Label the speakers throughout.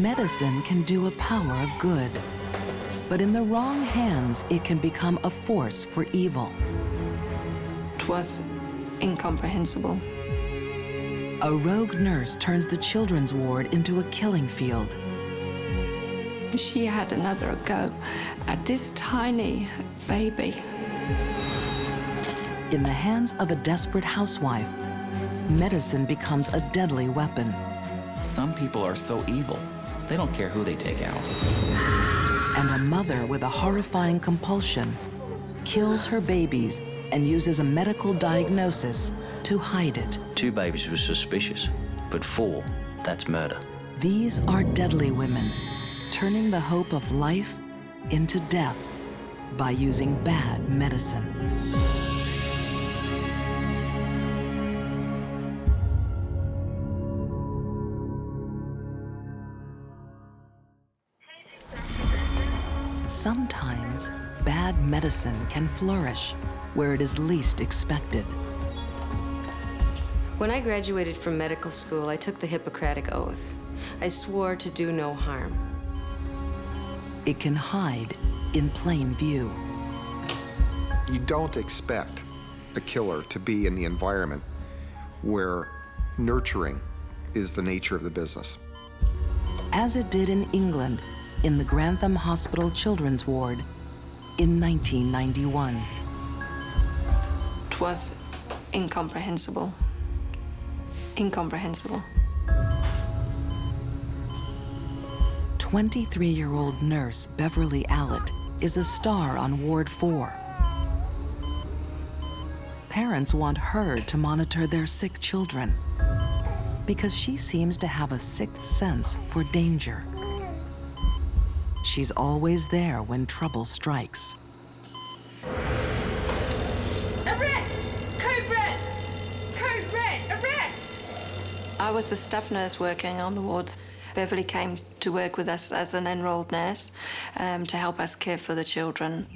Speaker 1: Medicine can do a power of good, but in the wrong hands, it can become a force for evil.
Speaker 2: It was incomprehensible.
Speaker 1: A rogue nurse turns the children's ward into a killing field.
Speaker 2: She had another go at this tiny baby.
Speaker 1: In the hands of a desperate housewife, medicine becomes a deadly weapon.
Speaker 3: Some people are so evil, they don't care who they take out.
Speaker 1: And a mother with a horrifying compulsion kills her babies and uses a medical diagnosis to hide it.
Speaker 4: 2 babies was suspicious, but 4, that's murder.
Speaker 1: These are deadly women, turning the hope of life into death by using bad medicine. Sometimes bad medicine can flourish where it is least expected.
Speaker 5: When I graduated from medical school, I took the Hippocratic Oath. I swore to do no harm.
Speaker 1: It can hide in plain view.
Speaker 6: You don't expect a killer to be in the environment where nurturing is the nature of the business.
Speaker 1: As it did in England, in the Grantham Hospital Children's Ward in 1991.
Speaker 2: It was incomprehensible. Incomprehensible.
Speaker 1: 23-year-old nurse Beverly Allott is a star on Ward 4. Parents want her to monitor their sick children because she seems to have a sixth sense for danger. She's always there when trouble strikes.
Speaker 7: Arrest! Code red! Code red! Arrest!
Speaker 2: I was a staff nurse working on the wards. Beverly came to work with us as an enrolled nurse to help us care for the children.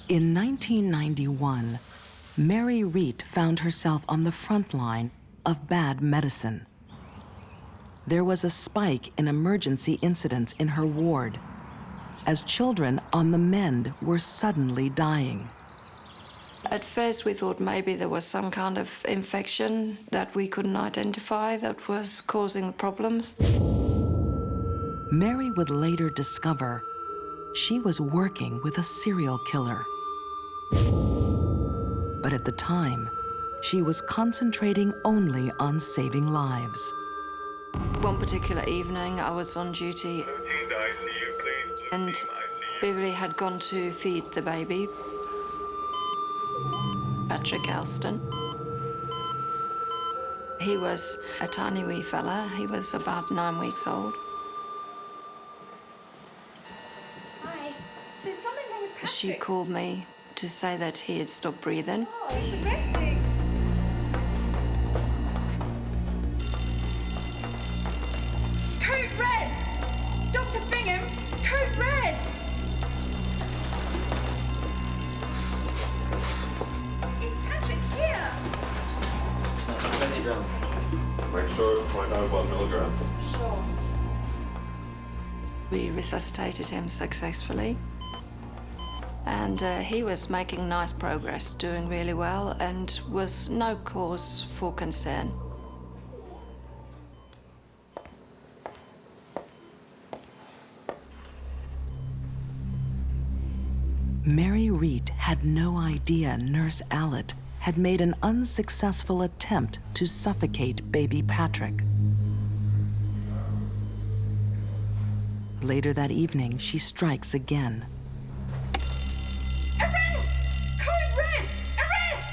Speaker 1: In 1991, Mary Reet found herself on the front line of bad medicine. There was a spike in emergency incidents in her ward as children on the mend were suddenly dying.
Speaker 2: At first, we thought maybe there was some kind of infection that we couldn't identify that was causing the problems.
Speaker 1: Mary would later discover she was working with a serial killer. But at the time, she was concentrating only on saving lives.
Speaker 2: One particular evening, I was on duty, and Beverly had gone to feed the baby, Patrick Alston. He was a tiny wee fella. He was about 9 weeks old.
Speaker 7: Hi. There's something wrong with Patrick.
Speaker 2: She called me to say that he had stopped breathing.
Speaker 7: Oh, he's arresting. Code red! Dr. Bingham, code red! Is Patrick here?
Speaker 8: Make sure it's 0.01 milligrams.
Speaker 7: Sure.
Speaker 2: We resuscitated him successfully. And he was making nice progress, doing really well, and was no cause for concern.
Speaker 1: Mary Reet had no idea Nurse Allott had made an unsuccessful attempt to suffocate baby Patrick. Later that evening, she strikes again.
Speaker 7: Arrest! Code red! Arrest!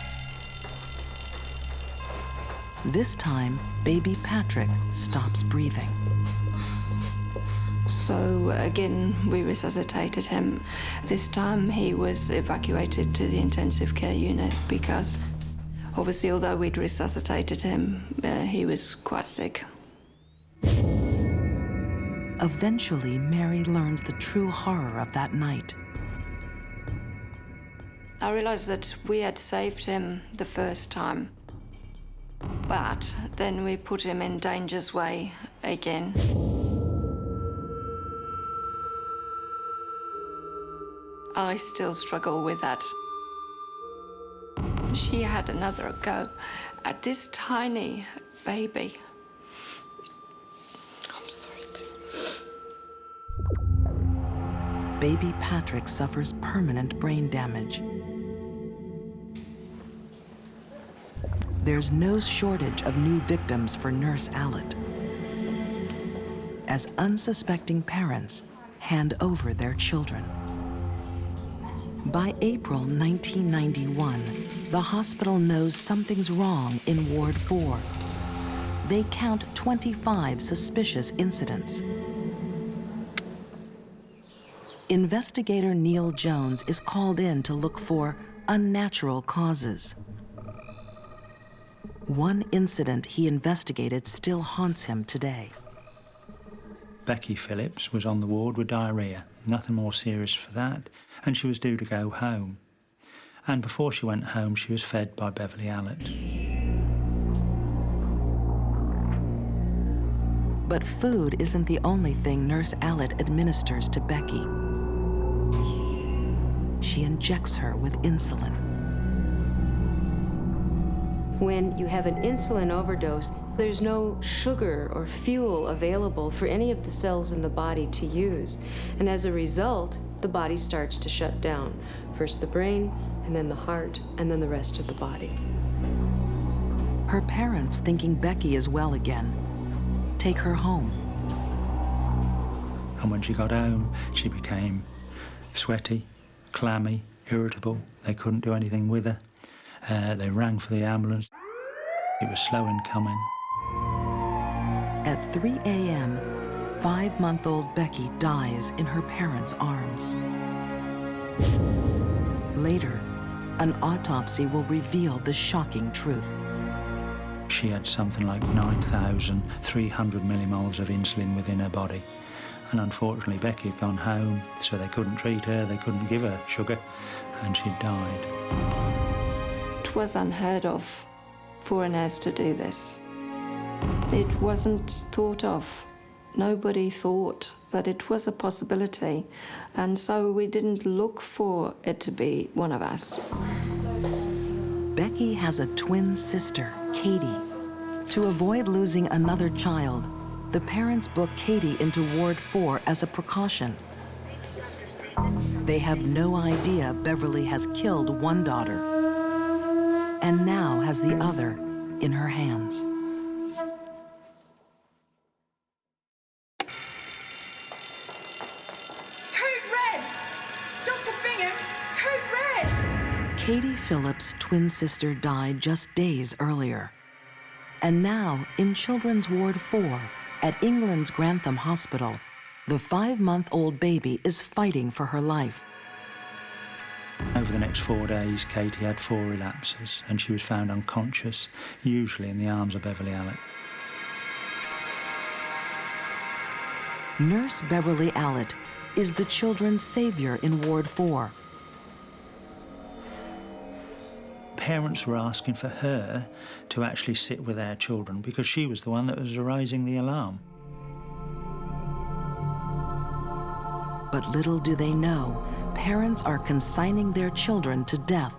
Speaker 1: This time, baby Patrick stops breathing.
Speaker 2: So again, we resuscitated him. This time he was evacuated to the intensive care unit because obviously, although we'd resuscitated him, he was quite sick.
Speaker 1: Eventually, Mary learns the true horror of that night.
Speaker 2: I realized that we had saved him the first time, but then we put him in danger's way again. I still struggle with that. She had another go at this tiny baby. I'm sorry.
Speaker 1: Baby Patrick suffers permanent brain damage. There's no shortage of new victims for Nurse Allott, as unsuspecting parents hand over their children. By April 1991, the hospital knows something's wrong in Ward 4. They count 25 suspicious incidents. Investigator Neil Jones is called in to look for unnatural causes. One incident he investigated still haunts him today.
Speaker 9: Becky Phillips was on the ward with diarrhea. Nothing more serious for that, and she was due to go home. And before she went home, she was fed by Beverly Allott.
Speaker 1: But food isn't the only thing Nurse Allott administers to Becky. She injects her with insulin.
Speaker 5: When you have an insulin overdose, there's no sugar or fuel available for any of the cells in the body to use. And as a result, the body starts to shut down. First the brain, and then the heart, and then the rest of the body.
Speaker 1: Her parents, thinking Becky is well again, take her home.
Speaker 9: And when she got home, she became sweaty, clammy, irritable. They couldn't do anything with her. They rang for the ambulance. It was slow in coming.
Speaker 1: At 3 a.m., 5-month-old Becky dies in her parents' arms. Later, an autopsy will reveal the shocking truth.
Speaker 9: She had something like 9,300 millimoles of insulin within her body. And unfortunately, Becky had gone home, so they couldn't treat her, they couldn't give her sugar, and she died.
Speaker 2: It was unheard of for a nurse to do this. It wasn't thought of. Nobody thought that it was a possibility, and so we didn't look for it to be one of us.
Speaker 1: Becky has a twin sister, Katie. To avoid losing another child, the parents book Katie into Ward 4 as a precaution. They have no idea Beverly has killed one daughter and now has the other in her hands.
Speaker 7: Code red! Dr. Bingham, code red!
Speaker 1: Katie Phillips' twin sister died just days earlier. And now, in Children's Ward 4 at England's Grantham Hospital, the 5-month-old baby is fighting for her life.
Speaker 9: Over the next 4 days, Katie had 4 relapses, and she was found unconscious, usually in the arms of Beverly Allott.
Speaker 1: Nurse Beverly Allott is the children's savior in Ward 4.
Speaker 9: Parents were asking for her to actually sit with our children because she was the one that was raising the alarm.
Speaker 1: But little do they know, parents are consigning their children to death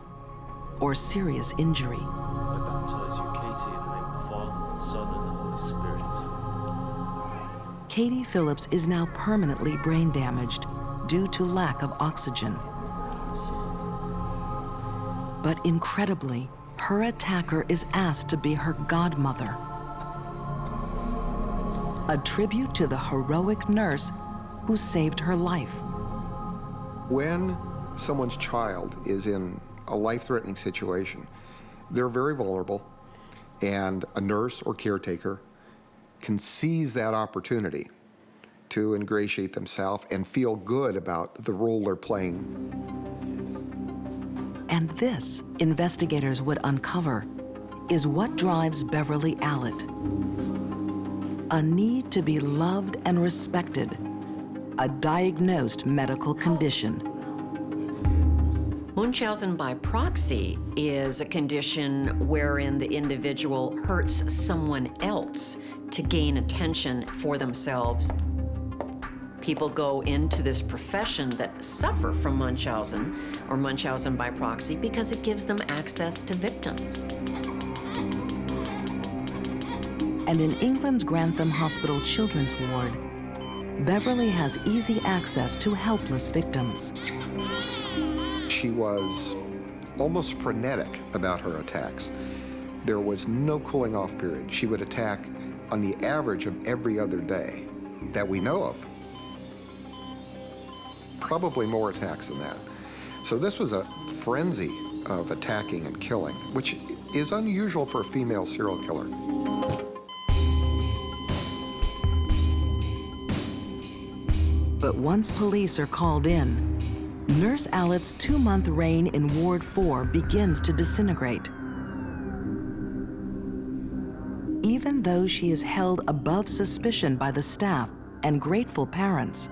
Speaker 1: or serious injury.
Speaker 8: I baptize you, Katie, in the name of the Father, the Son, and the Holy Spirit.
Speaker 1: Katie Phillips is now permanently brain damaged due to lack of oxygen. But incredibly, her attacker is asked to be her godmother. A tribute to the heroic nurse who saved her life.
Speaker 6: When someone's child is in a life-threatening situation, they're very vulnerable, and a nurse or caretaker can seize that opportunity to ingratiate themselves and feel good about the role they're playing.
Speaker 1: And this, investigators would uncover, is what drives Beverly Allott. A need to be loved and respected, a diagnosed medical condition.
Speaker 10: Munchausen by proxy is a condition wherein the individual hurts someone else to gain attention for themselves. people go into this profession that suffer from Munchausen, or Munchausen by proxy, because it gives them access to victims.
Speaker 1: And in England's Grantham Hospital Children's Ward, Beverly has easy access to helpless victims.
Speaker 6: She was almost frenetic about her attacks. There was no cooling off period. She would attack on the average of every other day that we know of. Probably more attacks than that. So this was a frenzy of attacking and killing, which is unusual for a female serial killer.
Speaker 1: But once police are called in, Nurse Allott's 2-month reign in Ward 4 begins to disintegrate. Even though she is held above suspicion by the staff and grateful parents,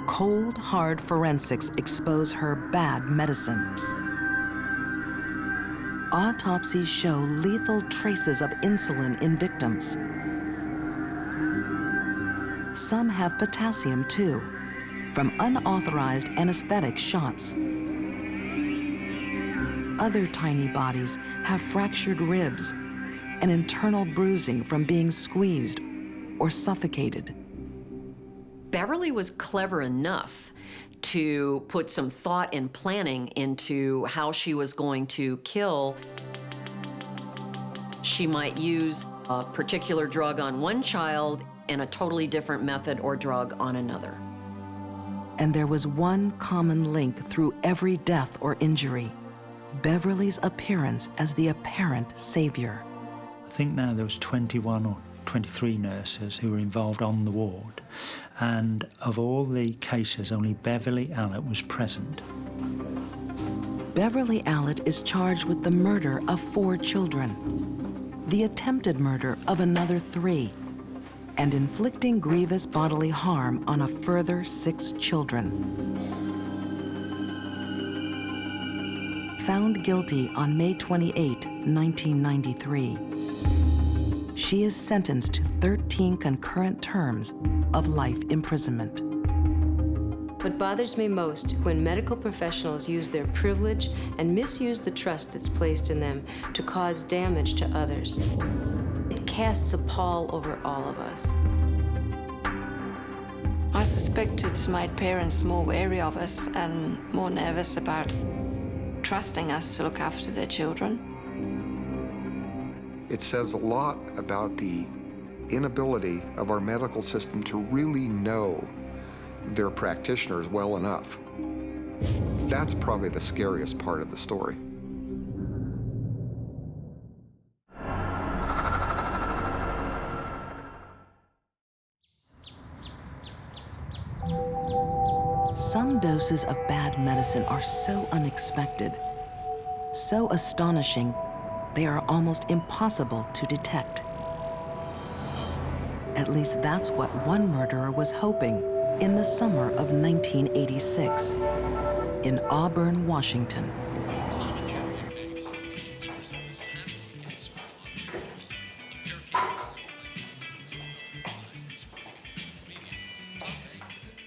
Speaker 1: cold, hard forensics expose her bad medicine. Autopsies show lethal traces of insulin in victims. Some have potassium too, from unauthorized anesthetic shots. Other tiny bodies have fractured ribs and internal bruising from being squeezed or suffocated.
Speaker 10: Beverly was clever enough to put some thought and planning into how she was going to kill. She might use a particular drug on one child and a totally different method or drug on another.
Speaker 1: And there was one common link through every death or injury: Beverly's appearance as the apparent savior.
Speaker 9: I think now there was 21 or 23 nurses who were involved on the ward, and of all the cases, only Beverly Allott was present.
Speaker 1: Beverly Allott is charged with the murder of 4 children, the attempted murder of another 3, and inflicting grievous bodily harm on a further 6 children. Found guilty on May 28, 1993, she is sentenced to 13 concurrent terms of life imprisonment.
Speaker 5: What bothers me most when medical professionals use their privilege and misuse the trust that's placed in them to cause damage to others. It casts a pall over all of us.
Speaker 2: I suspect it's made parents more wary of us and more nervous about trusting us to look after their children.
Speaker 6: It says a lot about the inability of our medical system to really know their practitioners well enough. That's probably the scariest part of the story.
Speaker 1: Some doses of bad medicine are so unexpected, so astonishing, they are almost impossible to detect. At least that's what one murderer was hoping in the summer of 1986 in Auburn, Washington.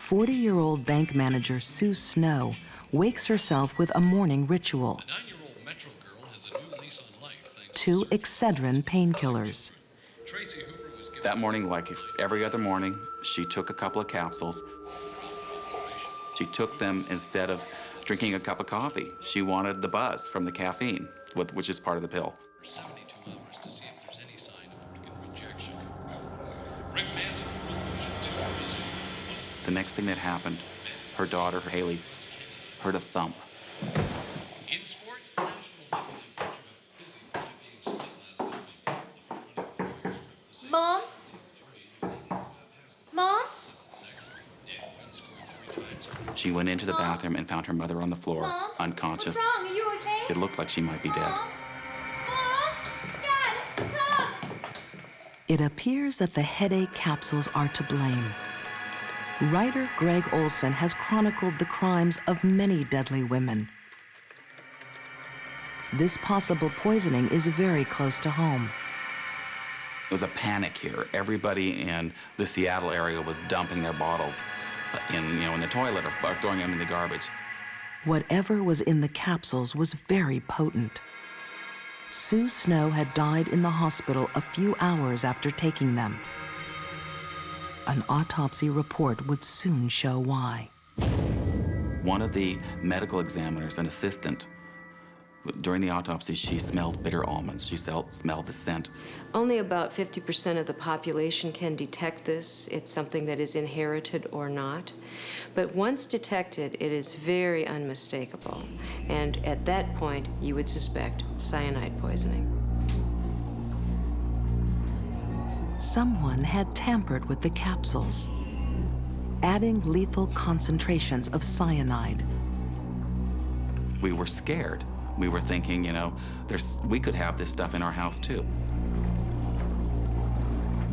Speaker 1: 40-year-old bank manager Sue Snow wakes herself with a morning ritual. 2 Excedrin painkillers.
Speaker 3: That morning, like every other morning, she took a couple of capsules. She took them instead of drinking a cup of coffee. She wanted the buzz from the caffeine, which is part of the pill. The next thing that happened, her daughter, Haley, heard a thump.
Speaker 7: Mom? Mom?
Speaker 3: She went into the bathroom and found her mother on the floor,
Speaker 7: Mom?
Speaker 3: unconscious.
Speaker 7: What's wrong? Are you okay?
Speaker 3: It looked like she might be dead.
Speaker 7: Mom? Dad, come!
Speaker 1: It appears that the headache capsules are to blame. Writer Greg Olson has chronicled the crimes of many deadly women. This possible poisoning is very close to home.
Speaker 3: It was a panic here. Everybody in the Seattle area was dumping their bottles in the toilet or throwing them in the garbage.
Speaker 1: Whatever was in the capsules was very potent. Sue Snow had died in the hospital a few hours after taking them. An autopsy report would soon show why.
Speaker 3: One of the medical examiners, an assistant, during the autopsy, she smelled bitter almonds. She smelled the scent.
Speaker 5: Only about 50% of the population can detect this. It's something that is inherited or not. But once detected, it is very unmistakable. And at that point, you would suspect cyanide poisoning.
Speaker 1: Someone had tampered with the capsules, adding lethal concentrations of cyanide.
Speaker 3: We were scared. We were thinking, we could have this stuff in our house too.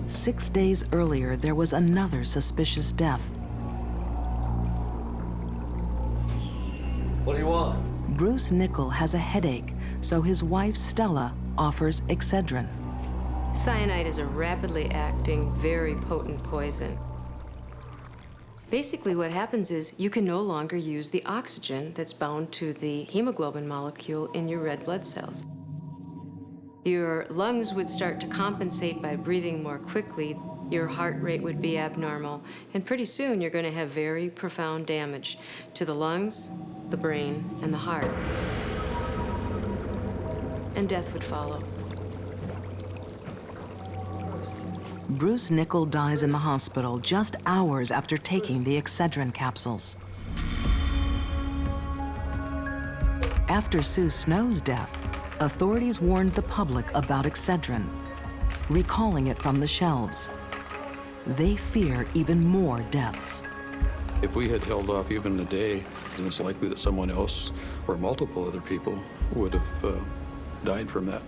Speaker 1: 6 days earlier, there was another suspicious death.
Speaker 8: What do you want?
Speaker 1: Bruce Nickel has a headache, so his wife Stella offers Excedrin.
Speaker 5: Cyanide is a rapidly acting, very potent poison. Basically, what happens is you can no longer use the oxygen that's bound to the hemoglobin molecule in your red blood cells. Your lungs would start to compensate by breathing more quickly. Your heart rate would be abnormal. And pretty soon, you're going to have very profound damage to the lungs, the brain, and the heart. And death would follow.
Speaker 1: Bruce Nickel dies in the hospital just hours after taking the Excedrin capsules. After Sue Snow's death, authorities warned the public about Excedrin, recalling it from the shelves. They fear even more deaths.
Speaker 11: If we had held off even a day, then it's likely that someone else or multiple other people would have died from that.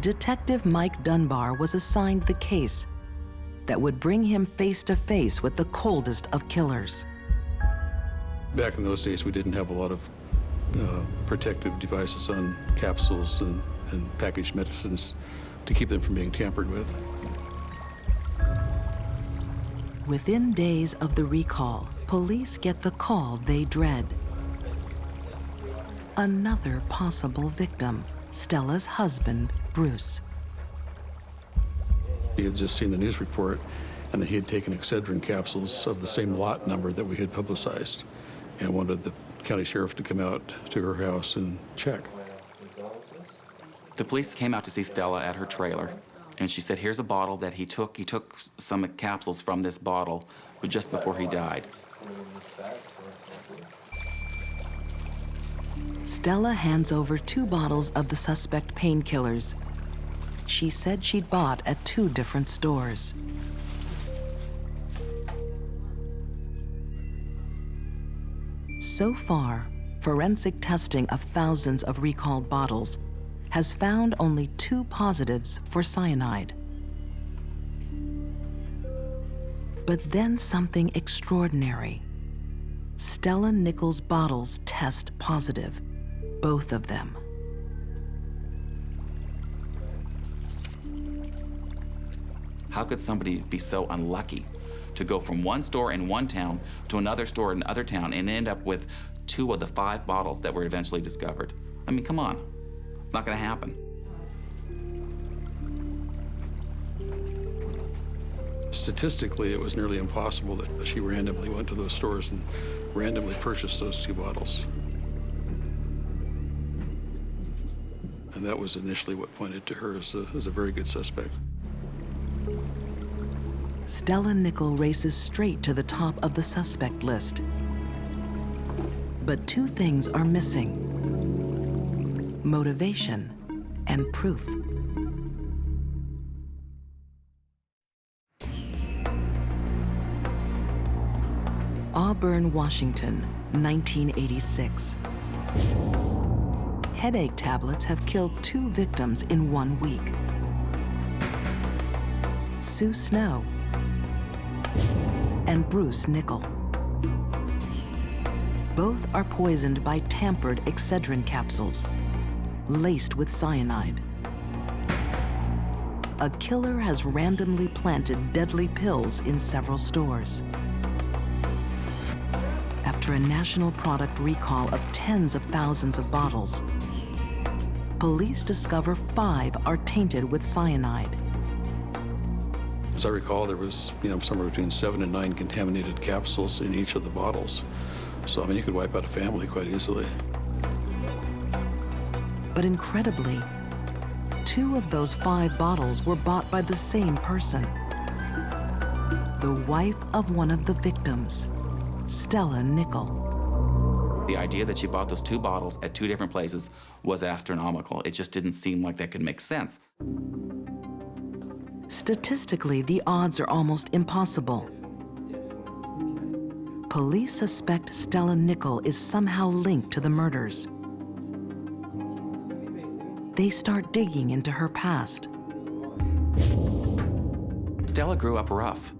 Speaker 1: Detective Mike Dunbar was assigned the case that would bring him face to face with the coldest of killers.
Speaker 11: Back in those days, we didn't have a lot of protective devices on capsules and packaged medicines to keep them from being tampered with.
Speaker 1: Within days of the recall, police get the call they dread. Another possible victim, Stella's husband, Bruce.
Speaker 11: He had just seen the news report and that he had taken Excedrin capsules of the same lot number that we had publicized and wanted the county sheriff to come out to her house and check.
Speaker 3: The police came out to see Stella at her trailer, and she said, here's a bottle that he took. He took some capsules from this bottle, but just before he died.
Speaker 1: Stella hands over 2 bottles of the suspect painkillers. She said she'd bought at 2 different stores. So far, forensic testing of thousands of recalled bottles has found only 2 positives for cyanide. But then something extraordinary. Stella Nickel's bottles test positive, both of them.
Speaker 3: How could somebody be so unlucky to go from one store in one town to another store in another town and end up with 2 of the 5 bottles that were eventually discovered? I mean, come on. It's not going to happen.
Speaker 11: Statistically, it was nearly impossible that she randomly went to those stores and randomly purchased those 2 bottles. And that was initially what pointed to her as a very good suspect.
Speaker 1: Stella Nickel races straight to the top of the suspect list. But 2 things are missing: motivation and proof. Auburn, Washington, 1986. Headache tablets have killed 2 victims in 1 week. Sue Snow and Bruce Nickel. Both are poisoned by tampered Excedrin capsules, laced with cyanide. a killer has randomly planted deadly pills in several stores. After a national product recall of tens of thousands of bottles, police discover 5 are tainted with cyanide.
Speaker 11: As I recall, there was, somewhere between 7 and 9 contaminated capsules in each of the bottles. So, you could wipe out a family quite easily.
Speaker 1: But incredibly, 2 of those 5 bottles were bought by the same person. The wife of one of the victims, Stella Nickel.
Speaker 3: The idea that she bought those 2 bottles at 2 different places was astronomical. It just didn't seem like that could make sense.
Speaker 1: Statistically, the odds are almost impossible. Police suspect Stella Nickel is somehow linked to the murders. They start digging into her past.
Speaker 3: Stella grew up rough.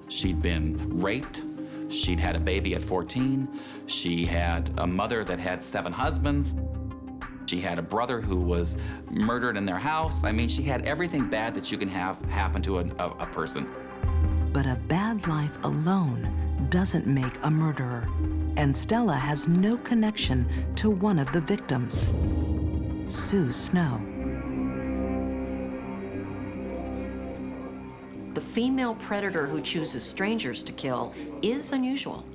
Speaker 3: She'd been raped. She'd had a baby at 14. She had a mother that had 7 husbands. She had a brother who was murdered in their house. She had everything bad that you can have happen to a person.
Speaker 1: But a bad life alone doesn't make a murderer. And Stella has no connection to one of the victims, Sue Snow.
Speaker 10: The female predator who chooses strangers to kill is unusual.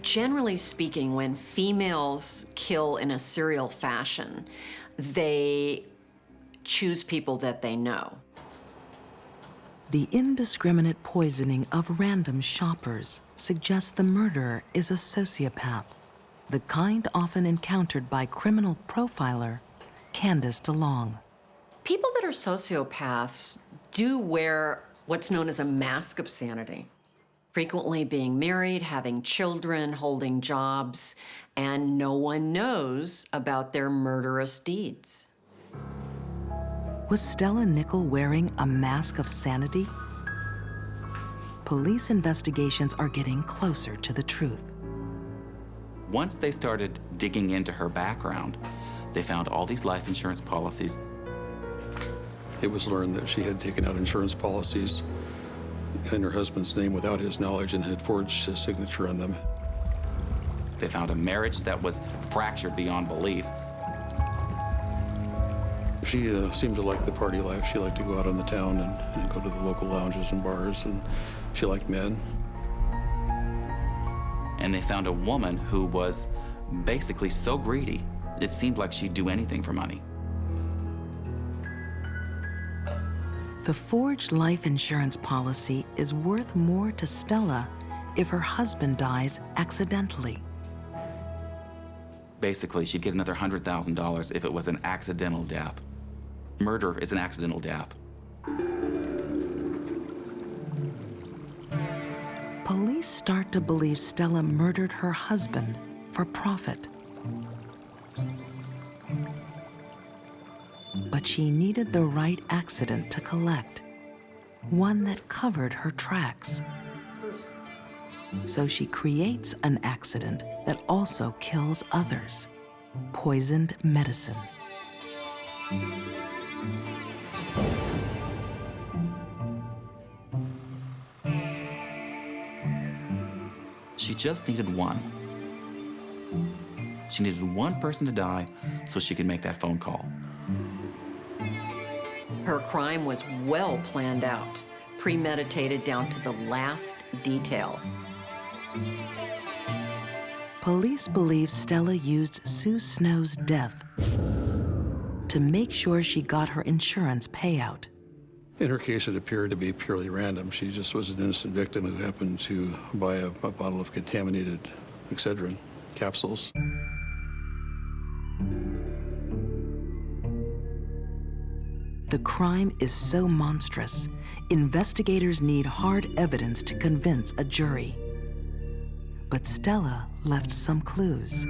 Speaker 10: Generally speaking, when females kill in a serial fashion, they choose people that they know.
Speaker 1: The indiscriminate poisoning of random shoppers suggests the murderer is a sociopath, the kind often encountered by criminal profiler Candace DeLong.
Speaker 10: People that are sociopaths do wear what's known as a mask of sanity, frequently being married, having children, holding jobs, and no one knows about their murderous deeds.
Speaker 1: Was Stella Nickel wearing a mask of sanity? Police investigations are getting closer to the truth.
Speaker 3: Once they started digging into her background, they found all these life insurance policies.
Speaker 11: It was learned that she had taken out insurance policies in her husband's name without his knowledge and had forged his signature on them.
Speaker 3: They found a marriage that was fractured beyond belief.
Speaker 11: She seemed to like the party life. She liked to go out on the town and go to the local lounges and bars, and she liked men.
Speaker 3: And they found a woman who was basically so greedy, it seemed like she'd do anything for money.
Speaker 1: The forged life insurance policy is worth more to Stella if her husband dies accidentally.
Speaker 3: Basically, she'd get another $100,000 if it was an accidental death. Murder is an accidental death.
Speaker 1: Police start to believe Stella murdered her husband for profit. But she needed the right accident to collect, one that covered her tracks. So she creates an accident that also kills others, poisoned medicine.
Speaker 3: She just needed one. She needed one person to die so she could make that phone call.
Speaker 10: Her crime was well planned out, premeditated down to the last detail.
Speaker 1: Police believe Stella used Sue Snow's death to make sure she got her insurance payout.
Speaker 11: In her case, it appeared to be purely random. She just was an innocent victim who happened to buy a bottle of contaminated Excedrin capsules.
Speaker 1: The crime is so monstrous, investigators need hard evidence to convince a jury. But Stella left some clues.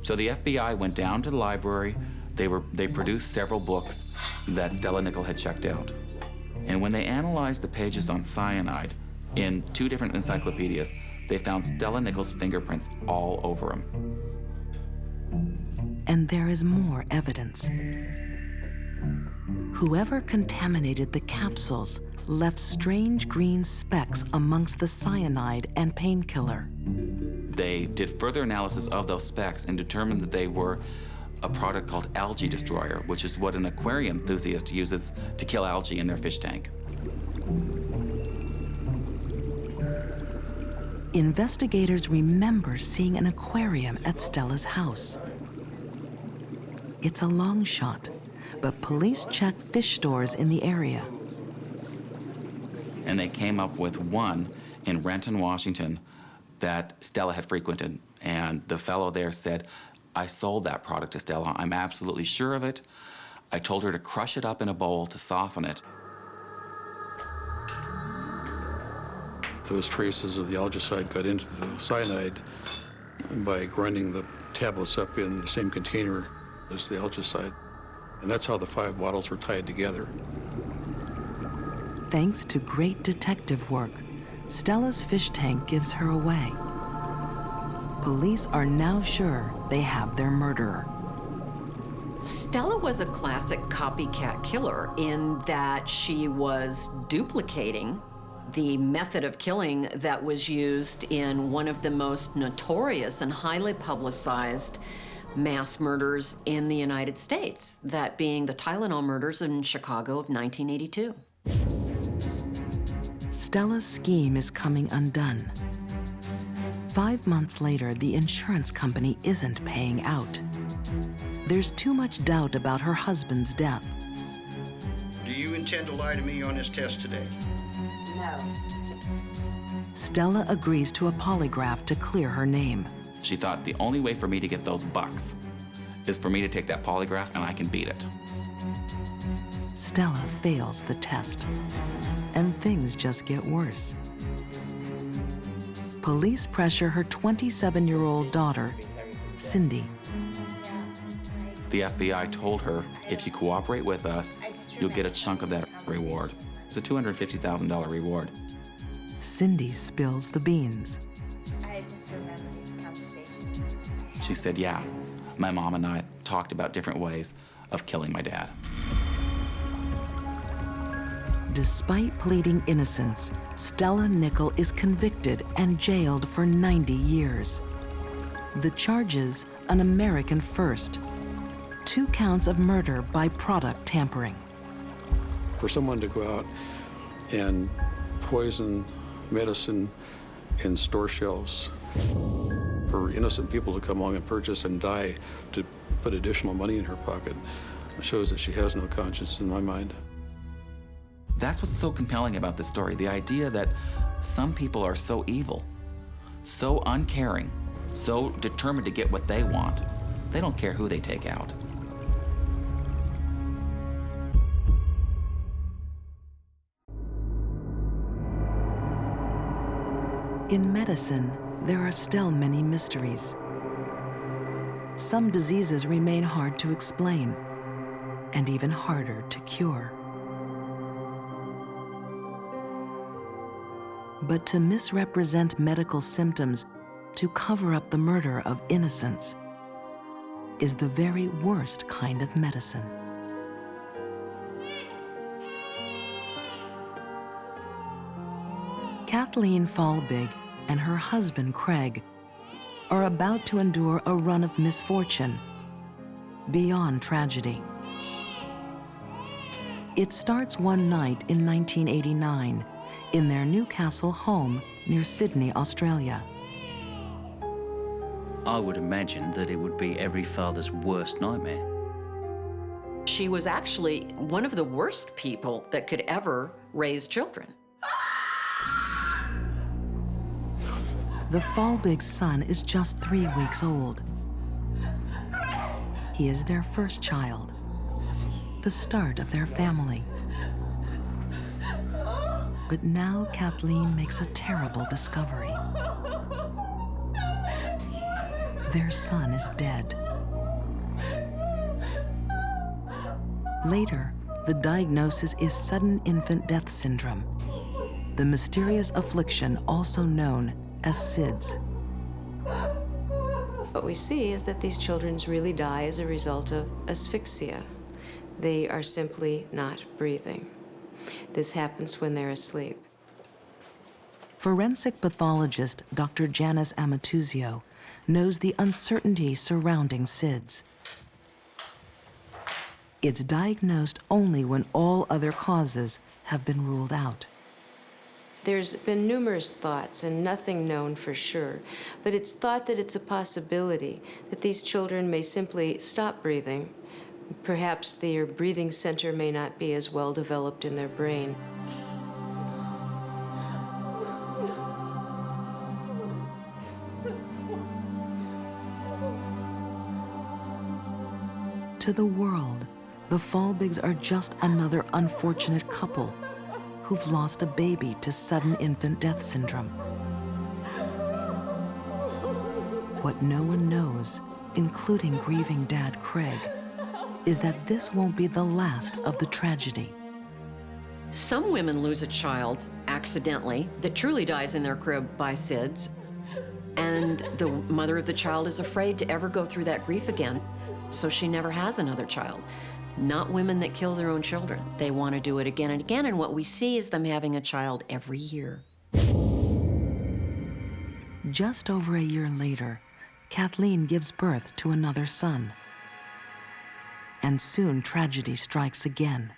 Speaker 3: So the FBI went down to the library. They produced several books that Stella Nickel had checked out. And when they analyzed the pages on cyanide in 2 different encyclopedias, they found Stella Nickel's fingerprints all over them.
Speaker 1: and there is more evidence. Whoever contaminated the capsules left strange green specks amongst the cyanide and painkiller.
Speaker 3: They did further analysis of those specks and determined that they were a product called algae destroyer, which is what an aquarium enthusiast uses to kill algae in their fish tank.
Speaker 1: Investigators remember seeing an aquarium at Stella's house. It's a long shot, but police check fish stores in the area.
Speaker 3: And they came up with one in Renton, Washington, that Stella had frequented. And the fellow there said, I sold that product to Stella. I'm absolutely sure of it. I told her to crush it up in a bowl to soften it.
Speaker 11: Those traces of the algicide got into the cyanide by grinding the tablets up in the same container as the algicide. And that's how the 5 bottles were tied together.
Speaker 1: Thanks to great detective work, Stella's fish tank gives her away. Police are now sure they have their murderer.
Speaker 10: Stella was a classic copycat killer in that she was duplicating the method of killing that was used in one of the most notorious and highly publicized mass murders in the United States, that being the Tylenol murders in Chicago of 1982.
Speaker 1: Stella's scheme is coming undone. 5 months later, the insurance company isn't paying out. There's too much doubt about her husband's death.
Speaker 12: Do you intend to lie to me on this test today?
Speaker 7: No.
Speaker 1: Stella agrees to a polygraph to clear her name.
Speaker 3: She thought the only way for me to get those bucks is for me to take that polygraph and I can beat it.
Speaker 1: Stella fails the test, and things just get worse. Police pressure her 27-year-old daughter, Cindy.
Speaker 3: The FBI told her, if you cooperate with us, you'll get a chunk of that reward. It's a $250,000 reward.
Speaker 1: Cindy spills the beans.
Speaker 7: I just remember these conversations.
Speaker 3: She said, yeah, my mom and I talked about different ways of killing my dad.
Speaker 1: Despite pleading innocence, Stella Nickel is convicted and jailed for 90 years. The charges, an American first. 2 counts of murder by product tampering.
Speaker 11: For someone to go out and poison medicine in store shelves, for innocent people to come along and purchase and die to put additional money in her pocket, shows that she has no conscience in my mind.
Speaker 3: That's what's so compelling about this story, the idea that some people are so evil, so uncaring, so determined to get what they want, they don't care who they take out.
Speaker 1: In medicine, there are still many mysteries. Some diseases remain hard to explain, and even harder to cure. But to misrepresent medical symptoms to cover up the murder of innocents is the very worst kind of medicine. Kathleen Folbigg and her husband, Craig, are about to endure a run of misfortune beyond tragedy. It starts one night in 1989 in their Newcastle home near Sydney, Australia.
Speaker 4: I would imagine that it would be every father's worst nightmare.
Speaker 10: She was actually one of the worst people that could ever raise children.
Speaker 1: The Folbigg son is just 3 weeks old. He is their first child, the start of their family. But now Kathleen makes a terrible discovery. Their son is dead. Later, the diagnosis is sudden infant death syndrome, the mysterious affliction also known as SIDS.
Speaker 5: What we see is that these children really die as a result of asphyxia. They are simply not breathing. This happens when they're asleep.
Speaker 1: Forensic pathologist Dr. Janice Amatuzio knows the uncertainty surrounding SIDS. It's diagnosed only when all other causes have been ruled out.
Speaker 5: There's been numerous thoughts and nothing known for sure, but it's thought that it's a possibility that these children may simply stop breathing. Perhaps their breathing center may not be as well developed in their brain.
Speaker 1: To the world, the Folbiggs are just another unfortunate couple who've lost a baby to sudden infant death syndrome. What no one knows, including grieving dad Craig, is that this won't be the last of the tragedy.
Speaker 10: Some women lose a child accidentally that truly dies in their crib by SIDS, and the mother of the child is afraid to ever go through that grief again, so she never has another child. Not women that kill their own children. They want to do it again and again, and what we see is them having a child every year.
Speaker 1: Just over a year later, Kathleen gives birth to another son. And soon tragedy strikes again.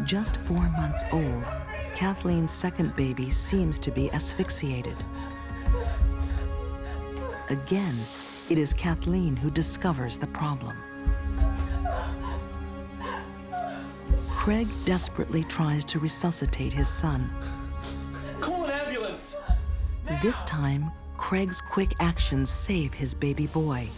Speaker 1: Just 4 months old, Kathleen's second baby seems to be asphyxiated. Again, it is Kathleen who discovers the problem. Craig desperately tries to resuscitate his son.
Speaker 8: Call an ambulance!
Speaker 1: This time, Craig's quick actions save his baby boy.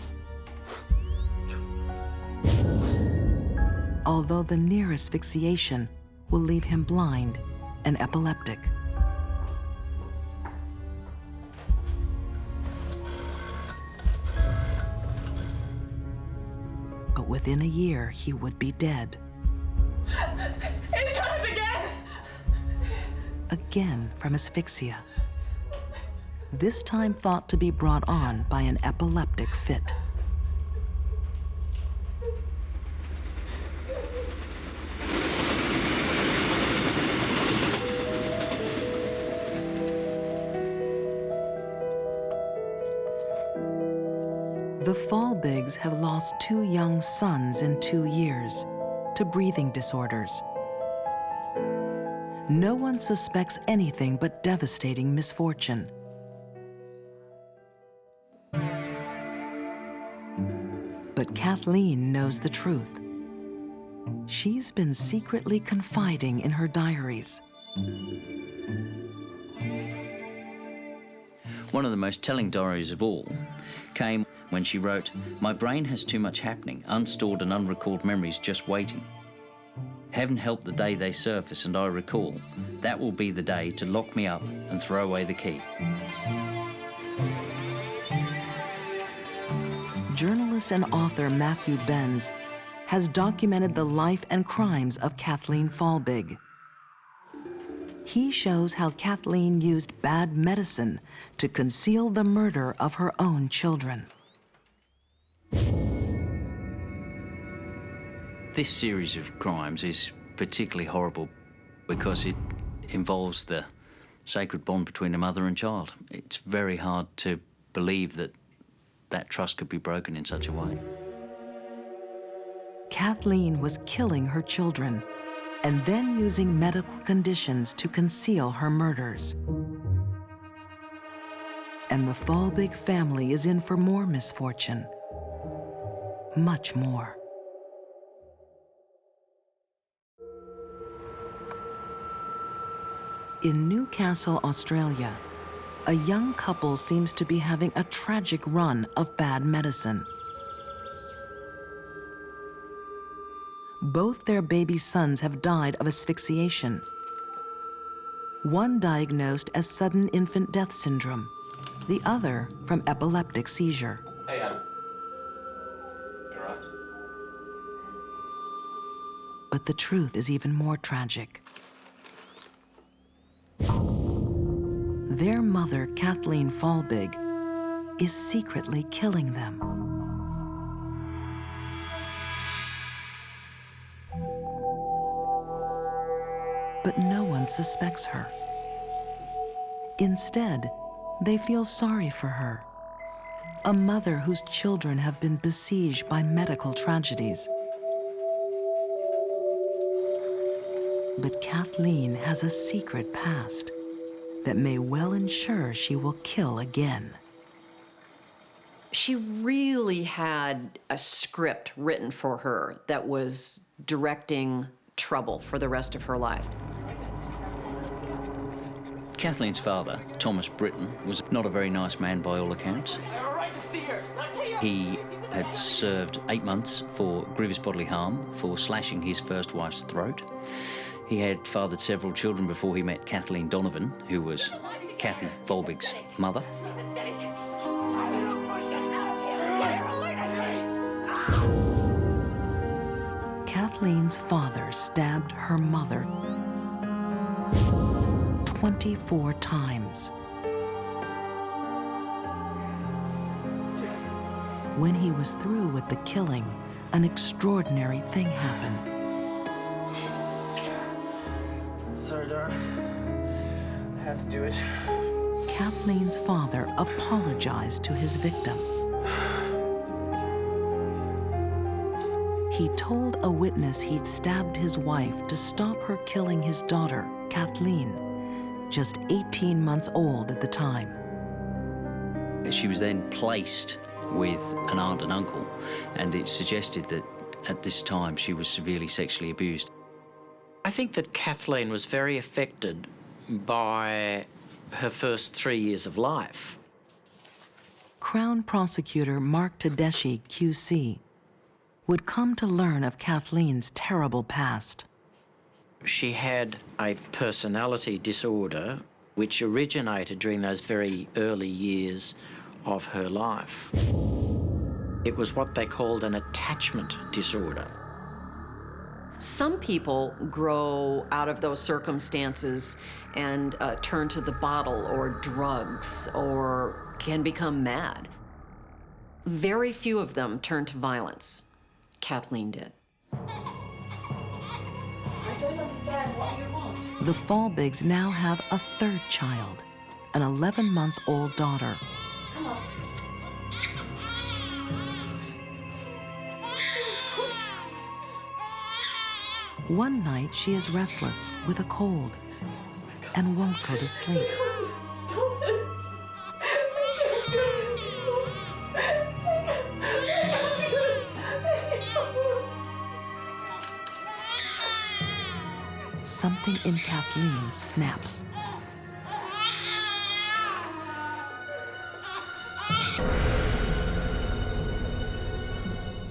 Speaker 1: Although the near asphyxiation will leave him blind and epileptic. But within a year, he would be dead.
Speaker 7: He's done it again!
Speaker 1: Again from asphyxia. This time thought to be brought on by an epileptic fit. The Folbiggs have lost 2 young sons in 2 years to breathing disorders. No one suspects anything but devastating misfortune. But Kathleen knows the truth. She's been secretly confiding in her diaries.
Speaker 4: One of the most telling diaries of all came when she wrote, "My brain has too much happening, unstored and unrecalled memories just waiting. Heaven help the day they surface and I recall. That will be the day to lock me up and throw away the key."
Speaker 1: Journalist and author Matthew Benz has documented the life and crimes of Kathleen Folbigg. He shows how Kathleen used bad medicine to conceal the murder of her own children.
Speaker 4: This series of crimes is particularly horrible because it involves the sacred bond between a mother and child. It's very hard to believe that that trust could be broken in such a way.
Speaker 1: Kathleen was killing her children and then using medical conditions to conceal her murders. And the Folbigg family is in for more misfortune. Much more. In Newcastle, Australia, a young couple seems to be having a tragic run of bad medicine. Both their baby sons have died of asphyxiation. One diagnosed as sudden infant death syndrome, the other from epileptic seizure.
Speaker 8: Hey, Adam. You all right?
Speaker 1: But the truth is even more tragic. their mother, Kathleen Folbigg, is secretly killing them. But no one suspects her. Instead, they feel sorry for her, a mother whose children have been besieged by medical tragedies. But Kathleen has a secret past that may well ensure she will kill again.
Speaker 10: She really had a script written for her that was directing trouble for the rest of her life.
Speaker 4: Kathleen's father, Thomas Britton, was not a very nice man by all accounts. He had served 8 months for grievous bodily harm for slashing his first wife's throat. He had fathered several children before he met Kathleen Donovan, who was Kathy Folbigg's mother.
Speaker 1: Kathleen's father stabbed her mother 24 times. When he was through with the killing, an extraordinary thing happened.
Speaker 8: Sorry, darling. I had to do it.
Speaker 1: Kathleen's father apologized to his victim. He told a witness he'd stabbed his wife to stop her killing his daughter, Kathleen, just 18 months old at the time.
Speaker 4: She was then placed with an aunt and uncle, and it suggested that at this time she was severely sexually abused.
Speaker 13: I think that Kathleen was very affected by her first 3 years of life.
Speaker 1: Crown Prosecutor Mark Tedeschi, QC, would come to learn of Kathleen's terrible past.
Speaker 13: She had a personality disorder which originated during those very early years of her life. It was what they called an attachment disorder.
Speaker 10: Some people grow out of those circumstances and turn to the bottle or drugs or can become mad. Very few of them turn to violence. Kathleen did.
Speaker 7: I don't understand what you want.
Speaker 1: The Folbiggs now have a third child, an 11-month-old daughter.
Speaker 7: Come on.
Speaker 1: One night, she is restless with a cold and won't go to sleep.
Speaker 7: Stop it.
Speaker 1: Something in Kathleen snaps.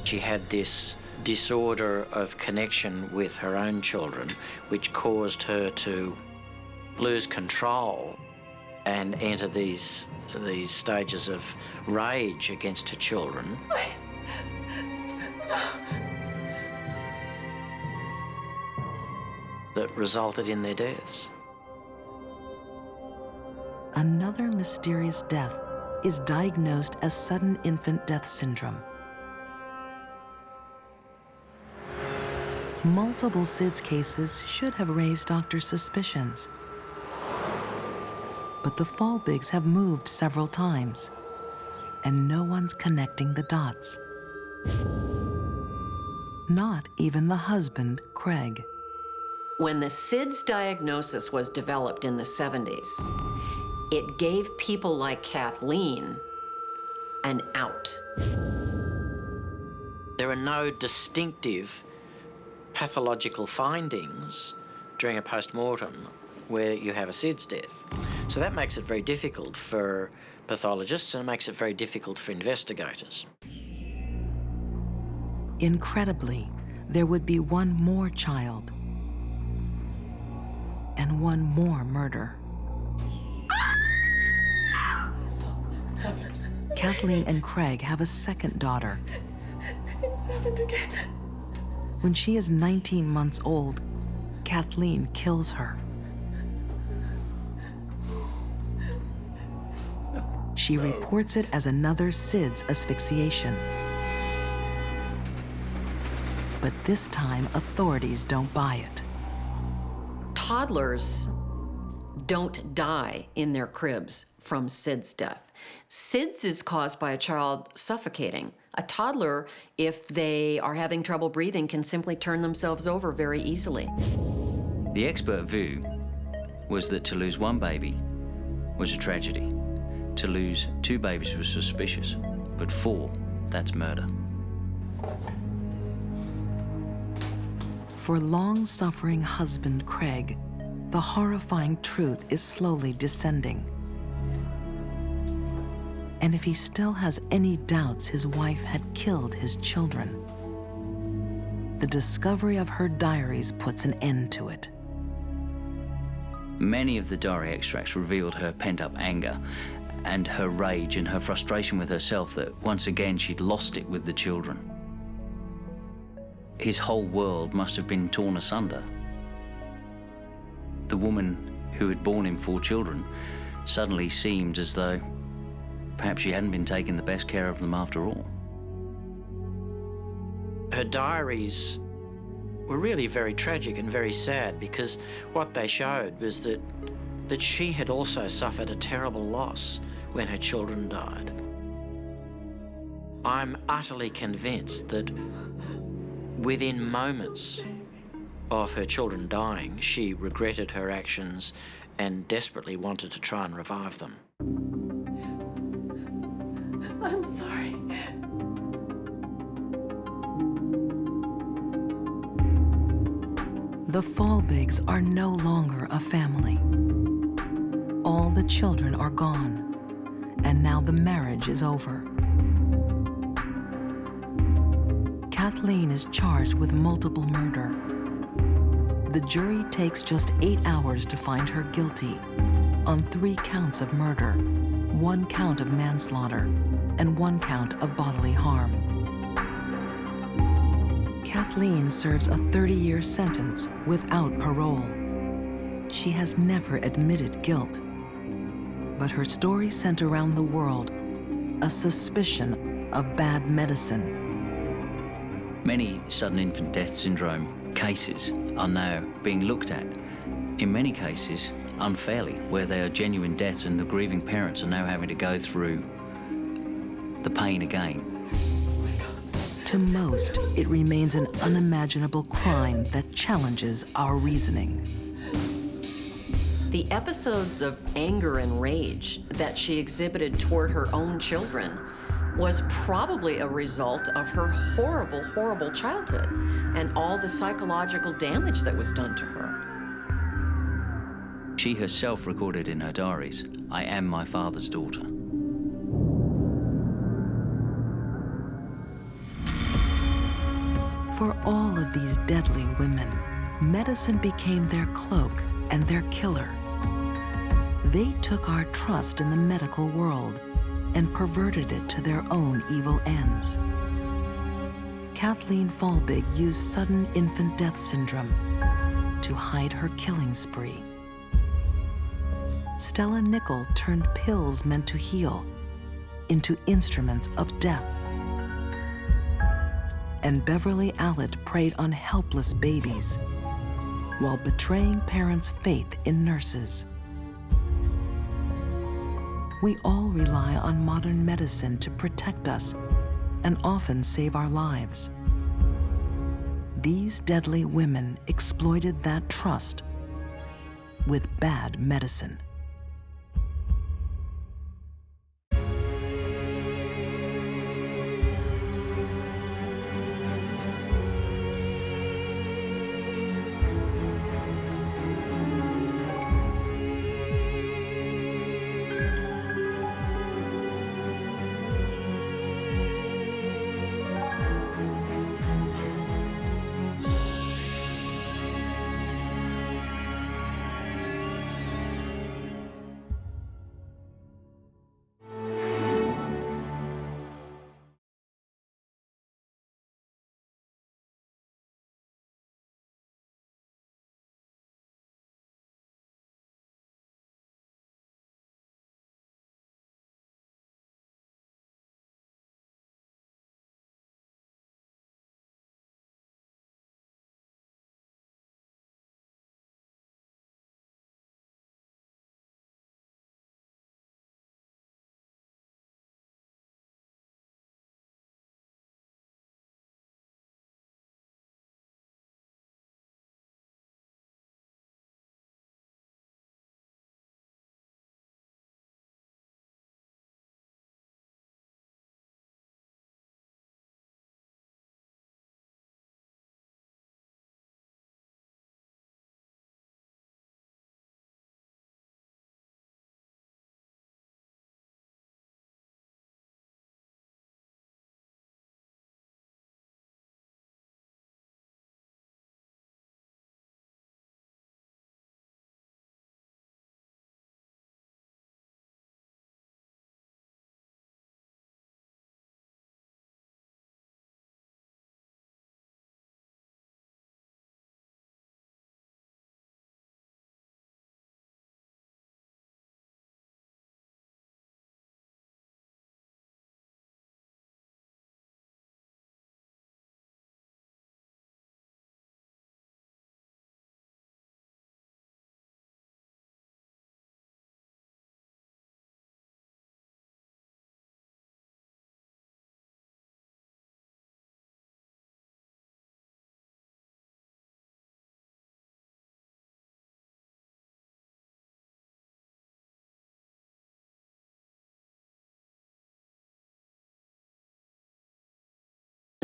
Speaker 13: She had this disorder of connection with her own children, which caused her to lose control and enter these stages of rage against her children. That resulted in their deaths.
Speaker 1: Another mysterious death is diagnosed as sudden infant death syndrome. Multiple SIDS cases should have raised doctors' suspicions. But the Folbiggs have moved several times, and no one's connecting the dots. Not even the husband, Craig.
Speaker 10: When the SIDS diagnosis was developed in the 70s, it gave people like Kathleen an out.
Speaker 13: There are no distinctive pathological findings during a post-mortem where you have a SIDS death. So that makes it very difficult for pathologists and it makes it very difficult for investigators.
Speaker 1: Incredibly, there would be one more child and one more murder. Kathleen and Craig have a second daughter.
Speaker 7: It happened again.
Speaker 1: When she is 19 months old, Kathleen kills her. She reports it as another SIDS asphyxiation. But this time, authorities don't buy it.
Speaker 10: Toddlers don't die in their cribs from SIDS death. SIDS is caused by a child suffocating. A toddler, if they are having trouble breathing, can simply turn themselves over very easily.
Speaker 4: The expert view was that to lose one baby was a tragedy. To lose 2 babies was suspicious, but 4, that's murder.
Speaker 1: For long-suffering husband Craig, the horrifying truth is slowly descending. And if he still has any doubts his wife had killed his children, the discovery of her diaries puts an end to it.
Speaker 4: Many of the diary extracts revealed her pent-up anger and her rage and her frustration with herself that once again she'd lost it with the children. His whole world must have been torn asunder. The woman who had borne him 4 children suddenly seemed as though perhaps she hadn't been taking the best care of them after all.
Speaker 13: Her diaries were really very tragic and very sad, because what they showed was that she had also suffered a terrible loss when her children died. I'm utterly convinced that within moments of her children dying, she regretted her actions and desperately wanted to try and revive them.
Speaker 7: I'm sorry.
Speaker 1: The Folbiggs are no longer a family. All the children are gone, and now the marriage is over. Kathleen is charged with multiple murder. The jury takes just 8 hours to find her guilty on 3 counts of murder, 1 count of manslaughter, and 1 count of bodily harm. Kathleen serves a 30-year sentence without parole. She has never admitted guilt, but her story sent around the world a suspicion of bad medicine.
Speaker 4: Many sudden infant death syndrome cases are now being looked at, in many cases unfairly, where they are genuine deaths and the grieving parents are now having to go through the pain again.
Speaker 1: To most, it remains an unimaginable crime that challenges our reasoning.
Speaker 10: The episodes of anger and rage that she exhibited toward her own children was probably a result of her horrible, horrible childhood and all the psychological damage that was done to her.
Speaker 4: She herself recorded in her diaries, "I am my father's daughter."
Speaker 1: For all of these deadly women, medicine became their cloak and their killer. They took our trust in the medical world and perverted it to their own evil ends. Kathleen Folbigg used sudden infant death syndrome to hide her killing spree. Stella Nickel turned pills meant to heal into instruments of death. And Beverly Allott preyed on helpless babies while betraying parents' faith in nurses. We all rely on modern medicine to protect us and often save our lives. These deadly women exploited that trust with bad medicine.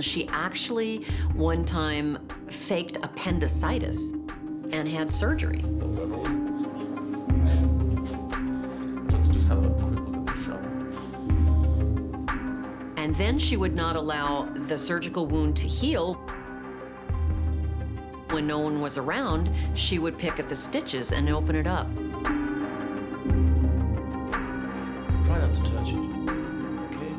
Speaker 10: She actually, one time, faked appendicitis and had surgery.
Speaker 8: Let's just have a quick look at the show.
Speaker 10: And then she would not allow the surgical wound to heal. When no one was around, she would pick at the stitches and open it up.
Speaker 8: Try not to touch it. Okay?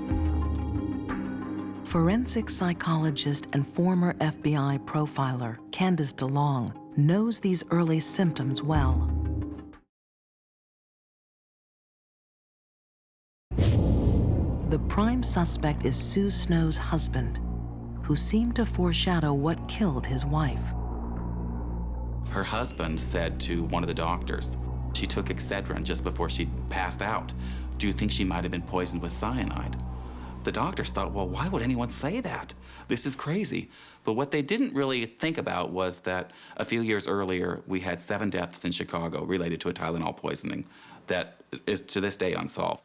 Speaker 1: Forensic psychologist and former FBI profiler Candace DeLong knows these early symptoms well. The prime suspect is Sue Snow's husband, who seemed to foreshadow what killed his wife.
Speaker 3: Her husband said to one of the doctors, she took Excedrin just before she passed out. Do you think she might have been poisoned with cyanide? The doctors thought, well, why would anyone say that? This is crazy. But what they didn't really think about was that a few years earlier, we had 7 deaths in Chicago related to a Tylenol poisoning that is to this day unsolved.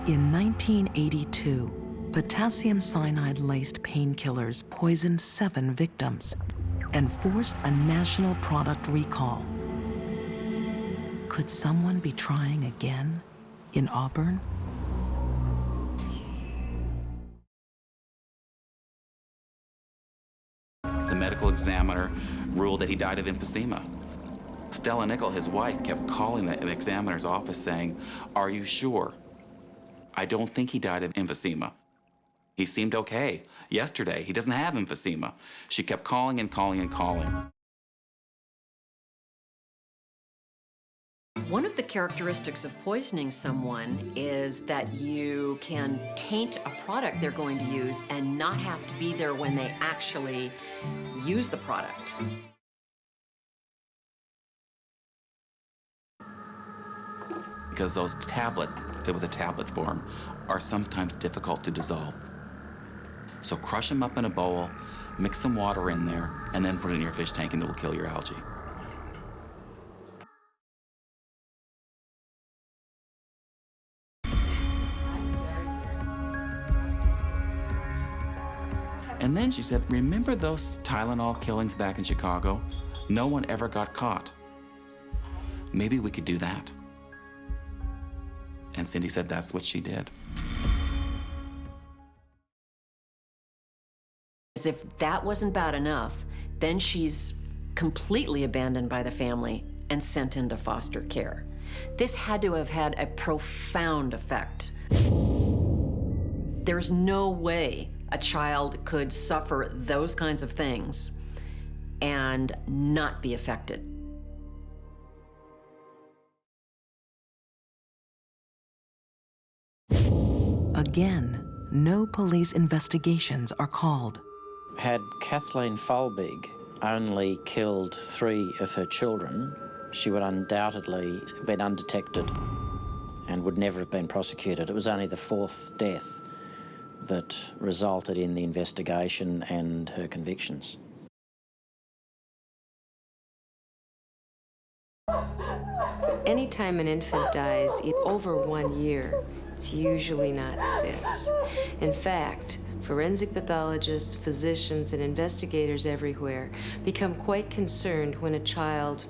Speaker 1: In 1982, potassium cyanide-laced painkillers poisoned 7 victims and forced a national product recall. Could someone be trying again in Auburn?
Speaker 3: The medical examiner ruled that he died of emphysema. Stella Nickel, his wife, kept calling the examiner's office saying, "Are you sure? I don't think he died of emphysema. He seemed okay yesterday. He doesn't have emphysema." She kept calling and calling and calling.
Speaker 10: One of the characteristics of poisoning someone is that you can taint a product they're going to use and not have to be there when they actually use the product.
Speaker 3: Because those tablets, it was a tablet form, are sometimes difficult to dissolve. So crush them up in a bowl, mix some water in there, and then put it in your fish tank and it will kill your algae. And then she said, remember those Tylenol killings back in Chicago? No one ever got caught. Maybe we could do that. And Cindy said that's what she did.
Speaker 10: As if that wasn't bad enough, then she's completely abandoned by the family and sent into foster care. This had to have had a profound effect. There's no way a child could suffer those kinds of things and not be affected.
Speaker 1: Again, no police investigations are called.
Speaker 13: Had Kathleen Folbigg only killed 3 of her children, she would undoubtedly have been undetected and would never have been prosecuted. It was only the 4th death that resulted in the investigation and her convictions.
Speaker 5: Anytime an infant dies over 1 year, it's usually not SIDS. In fact, forensic pathologists, physicians, and investigators everywhere become quite concerned when a child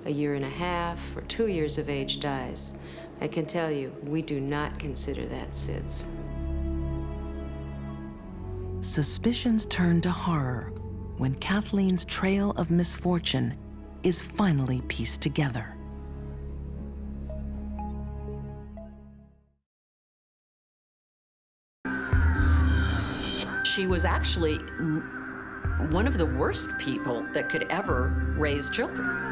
Speaker 5: 1.5 years or 2 years of age dies. I can tell you, we do not consider that SIDS.
Speaker 1: Suspicions turn to horror when Kathleen's trail of misfortune is finally pieced together.
Speaker 10: She was actually one of the worst people that could ever raise children.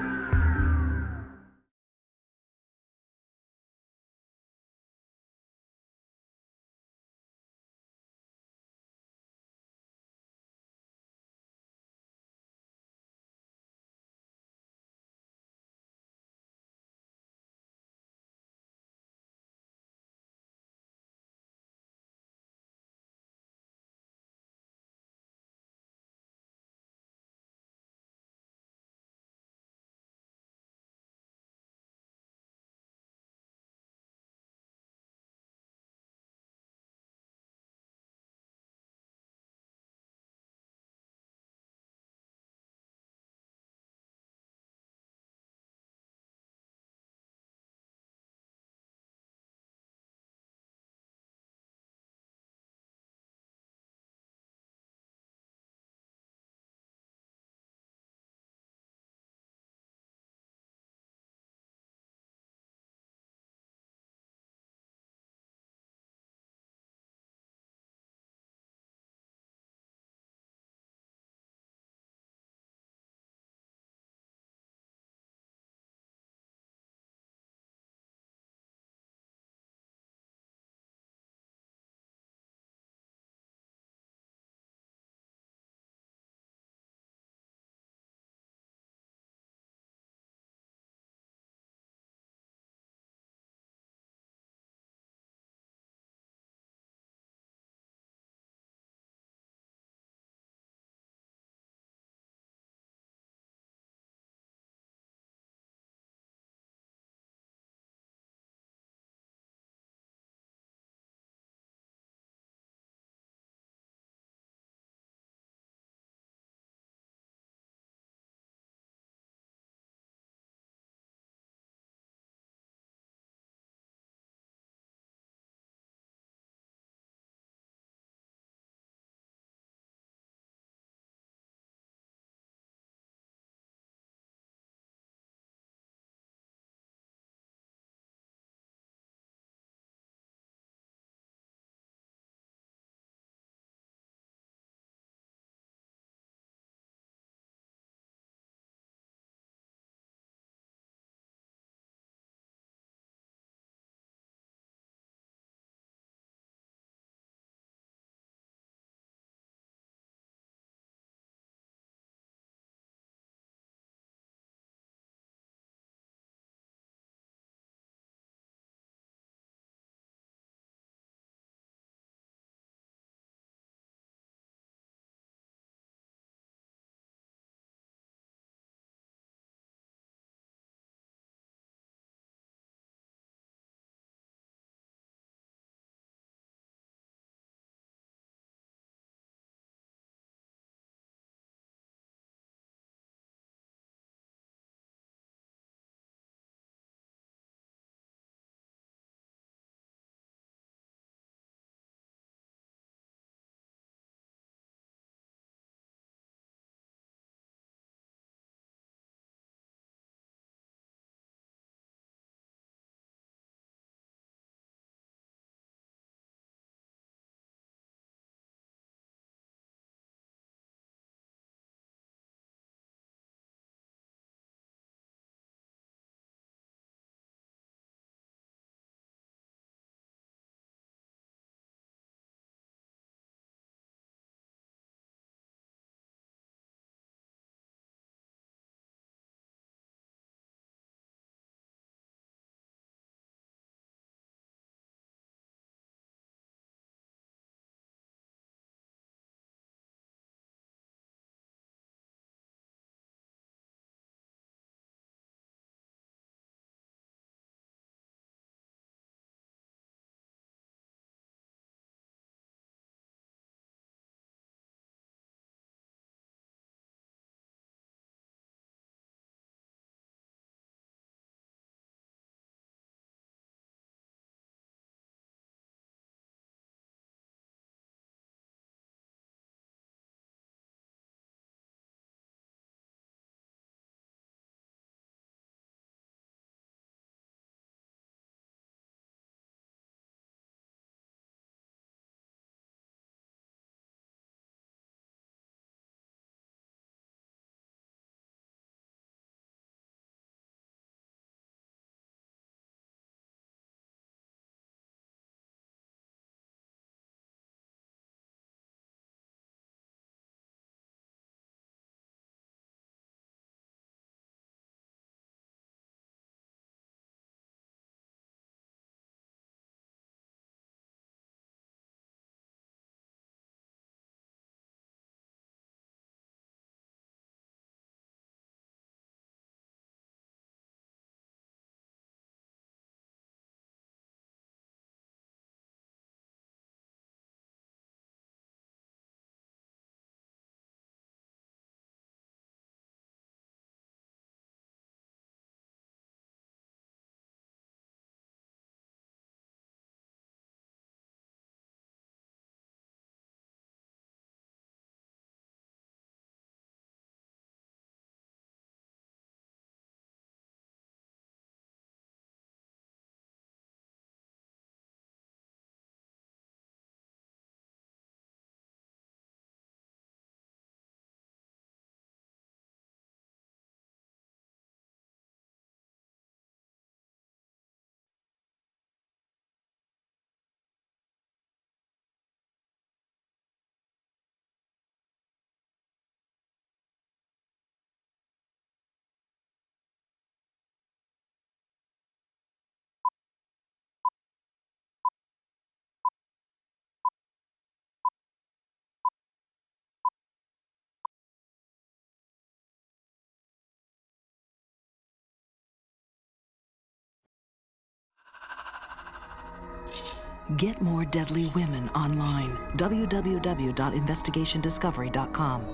Speaker 1: Get more deadly women online. www.investigationdiscovery.com.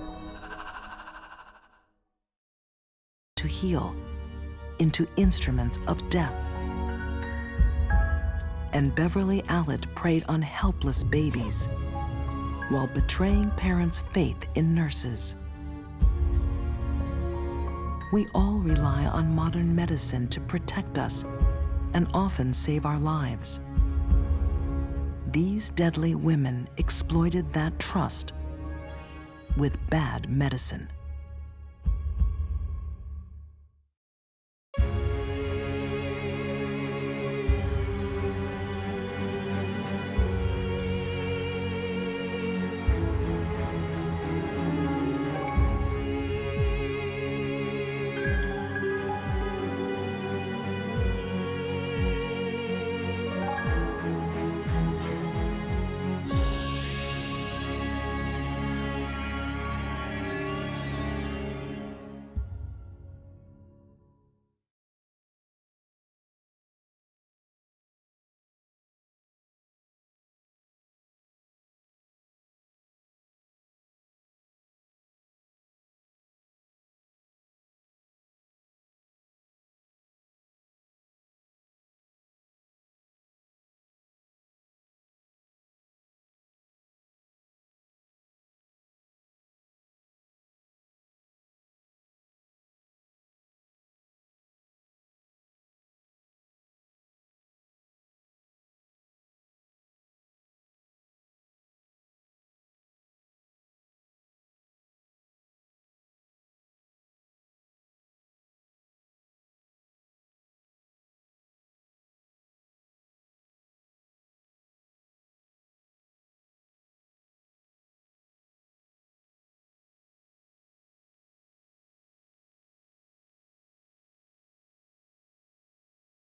Speaker 1: To heal into instruments of death. And Beverly Allott preyed on helpless babies while betraying parents' faith in nurses. We all rely on modern medicine to protect us and often save our lives. These deadly women exploited that trust with bad medicine.